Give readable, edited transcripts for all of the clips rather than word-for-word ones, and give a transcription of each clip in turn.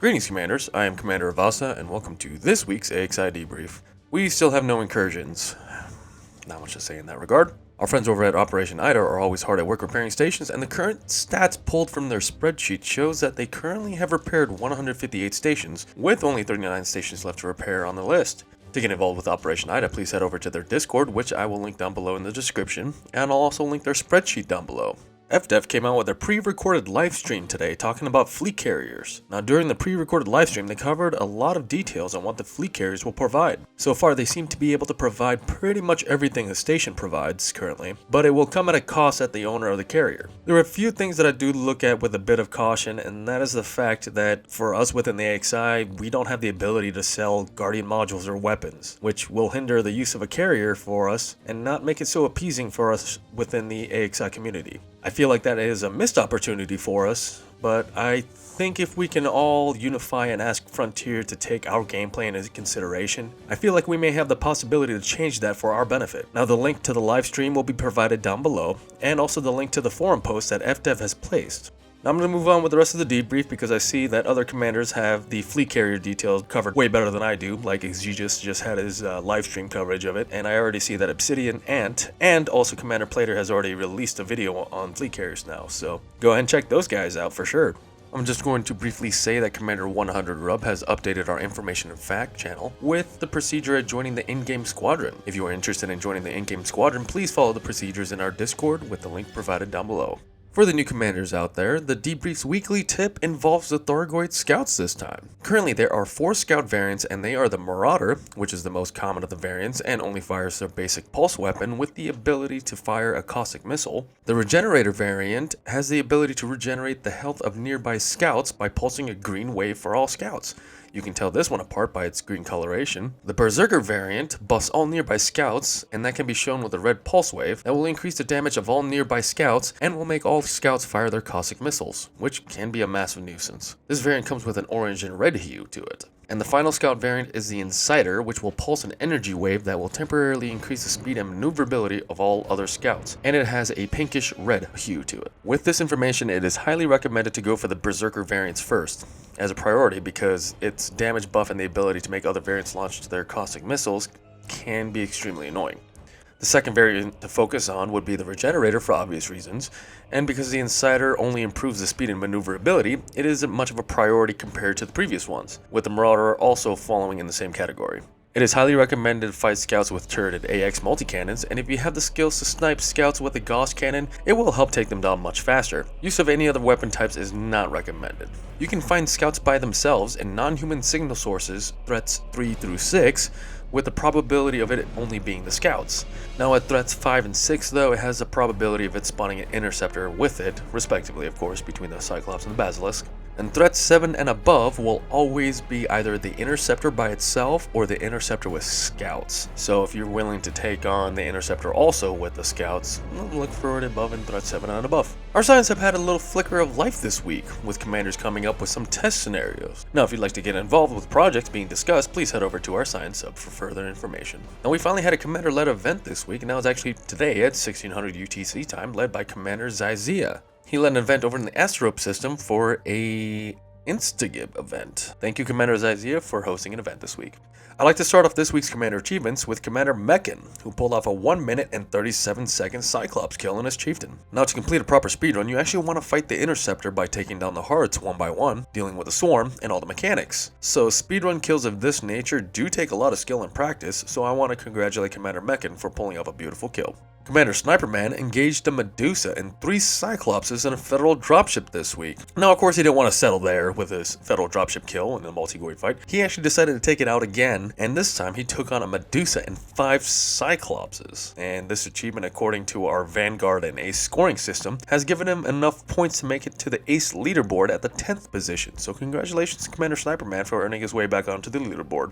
Greetings, Commanders. I am Commander Avasa, and welcome to this week's AXI Debrief. We still have no incursions. Not much to say in that regard. Our friends over at Operation Hydra are always hard at work repairing stations, and the current stats pulled from their spreadsheet shows that they currently have repaired 158 stations, with only 39 stations left to repair on the list. To get involved with Operation Hydra, please head over to their Discord, which I will link down below in the description, and I'll also link their spreadsheet down below. FDev came out with a pre-recorded livestream today talking about fleet carriers. Now during the pre-recorded livestream they covered a lot of details on what the fleet carriers will provide. So far they seem to be able to provide pretty much everything the station provides currently, but it will come at a cost at the owner of the carrier. There are a few things that I do look at with a bit of caution, and that is the fact that for us within the AXI, we don't have the ability to sell Guardian modules or weapons, which will hinder the use of a carrier for us and not make it so appeasing for us within the AXI community. I feel like that is a missed opportunity for us, but I think if we can all unify and ask Frontier to take our gameplay into consideration, I feel like we may have the possibility to change that for our benefit. Now the link to the live stream will be provided down below, and also the link to the forum post that FDev has placed. Now I'm going to move on with the rest of the debrief because I see that other commanders have the fleet carrier details covered way better than I do, like Exegius just had his live stream coverage of it, and I already see that Obsidian, Ant, and also Commander Plater has already released a video on fleet carriers now, so go ahead and check those guys out for sure. I'm just going to briefly say that Commander 100 Rub has updated our information and fact channel with the procedure at joining the in-game squadron. If you are interested in joining the in-game squadron, please follow the procedures in our Discord with the link provided down below. For the new commanders out there, the Debrief's weekly tip involves the Thargoid scouts this time. Currently there are 4 scout variants, and they are the Marauder, which is the most common of the variants and only fires their basic pulse weapon with the ability to fire a caustic missile. The Regenerator variant has the ability to regenerate the health of nearby scouts by pulsing a green wave for all scouts. You can tell this one apart by its green coloration. The Berserker variant buffs all nearby scouts, and that can be shown with a red pulse wave that will increase the damage of all nearby scouts and will make all scouts fire their caustic missiles, which can be a massive nuisance. This variant comes with an orange and red hue to it. And the final scout variant is the Insider, which will pulse an energy wave that will temporarily increase the speed and maneuverability of all other scouts, and it has a pinkish red hue to it. With this information, it is highly recommended to go for the Berserker variants first, as a priority, because its damage buff and the ability to make other variants launch their caustic missiles can be extremely annoying. The second variant to focus on would be the Regenerator for obvious reasons, and because the Insider only improves the speed and maneuverability, it isn't much of a priority compared to the previous ones, with the Marauder also following in the same category. It is highly recommended to fight scouts with turreted AX multi-cannons, and if you have the skills to snipe scouts with a Gauss cannon, it will help take them down much faster. Use of any other weapon types is not recommended. You can find scouts by themselves in non-human signal sources, threats 3 through 6, with the probability of it only being the scouts. Now at threats 5 and 6 though, it has the probability of it spawning an Interceptor with it, respectively of course, between the Cyclops and the Basilisk. And threats 7 and above will always be either the Interceptor by itself or the Interceptor with scouts. So if you're willing to take on the Interceptor also with the scouts, look for it above in threat 7 and above. Our science have had a little flicker of life this week, with commanders coming up with some test scenarios. Now if you'd like to get involved with projects being discussed, please head over to our science sub for further information. Now we finally had a commander-led event this week, and that was actually today at 1600 UTC time, led by Commander Zyzia. He led an event over in the Asterope system for a Instagib event. Thank you, Commander Zyzia, for hosting an event this week. I'd like to start off this week's Commander Achievements with Commander Mechan, who pulled off a 1 minute and 37 second Cyclops Kill in his Chieftain. Now to complete a proper speedrun, you actually want to fight the Interceptor by taking down the Hearts one by one, dealing with the Swarm, and all the mechanics. So speedrun kills of this nature do take a lot of skill and practice, so I want to congratulate Commander Mechan for pulling off a beautiful kill. Commander Sniperman engaged a Medusa and 3 Cyclopses in a Federal dropship this week. Now of course he didn't want to settle there with his Federal dropship kill in the multi-goid fight. He actually decided to take it out again, and this time he took on a Medusa and 5 Cyclopses. And this achievement, according to our Vanguard and Ace scoring system, has given him enough points to make it to the Ace leaderboard at the 10th position. So congratulations to Commander Sniperman for earning his way back onto the leaderboard.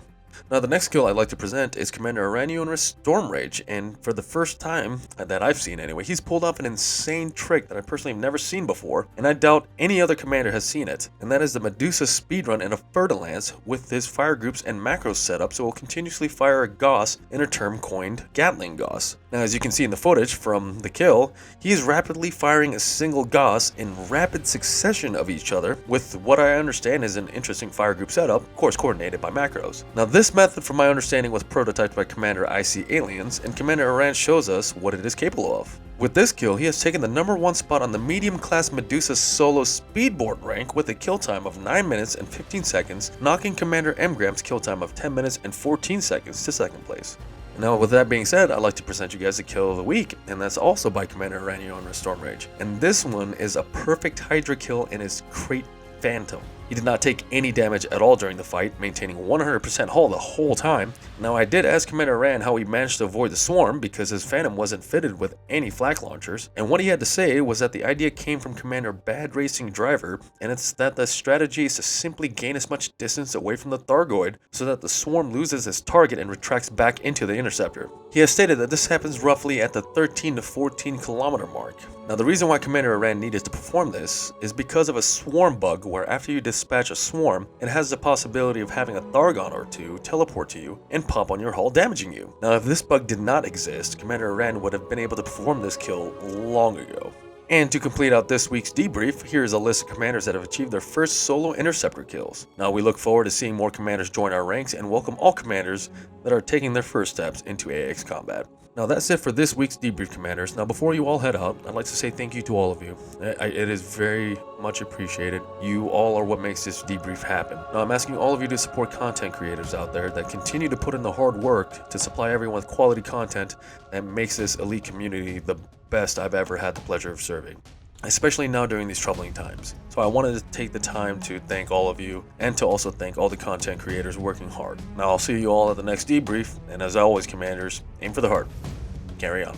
Now the next skill I'd like to present is Commander Aranionros Stormrage, and for the first time that I've seen anyway, he's pulled off an insane trick that I personally have never seen before, and I doubt any other commander has seen it, and that is the Medusa speedrun in a Fer-de-Lance with his fire groups and macros set up so it will continuously fire a Gauss in a term coined Gatling Gauss. Now as you can see in the footage from the kill, he is rapidly firing a single Gauss in rapid succession of each other with what I understand is an interesting fire group setup, of course coordinated by macros. Now this method from my understanding was prototyped by Commander IC Aliens, and Commander Aran shows us what it is capable of. With this kill, he has taken the #1 spot on the medium class Medusa solo speedboard rank with a kill time of 9 minutes and 15 seconds, knocking Commander Mgram's kill time of 10 minutes and 14 seconds to 2nd place. Now with that being said, I'd like to present you guys the kill of the week, and that's also by Commander Aranionros Stormrage. And this one is a perfect Hydra kill in his Crate Phantom. He did not take any damage at all during the fight, maintaining 100% hull the whole time. Now I did ask Commander Ran how he managed to avoid the swarm because his Phantom wasn't fitted with any flak launchers, and what he had to say was that the idea came from Commander Bad Racing Driver, and it's that the strategy is to simply gain as much distance away from the Thargoid so that the swarm loses its target and retracts back into the Interceptor. He has stated that this happens roughly at the 13 to 14 kilometer mark. Now the reason why Commander Aran needed to perform this is because of a swarm bug where after you dispatch a swarm, it has the possibility of having a Thargon or two teleport to you and pop on your hull, damaging you. Now if this bug did not exist, Commander Aran would have been able to perform this kill long ago. And to complete out this week's debrief, here is a list of commanders that have achieved their first solo Interceptor kills. Now we look forward to seeing more commanders join our ranks and welcome all commanders that are taking their first steps into AX combat. Now that's it for this week's debrief, commanders. Now before you all head out, I'd like to say thank you to all of you. It is very much appreciated. You all are what makes this debrief happen. Now I'm asking all of you to support content creators out there that continue to put in the hard work to supply everyone with quality content that makes this elite community the best I've ever had the pleasure of serving, especially now during these troubling times. So I wanted to take the time to thank all of you and to also thank all the content creators working hard. Now I'll see you all at the next debrief, and as always, commanders, aim for the heart. Carry on.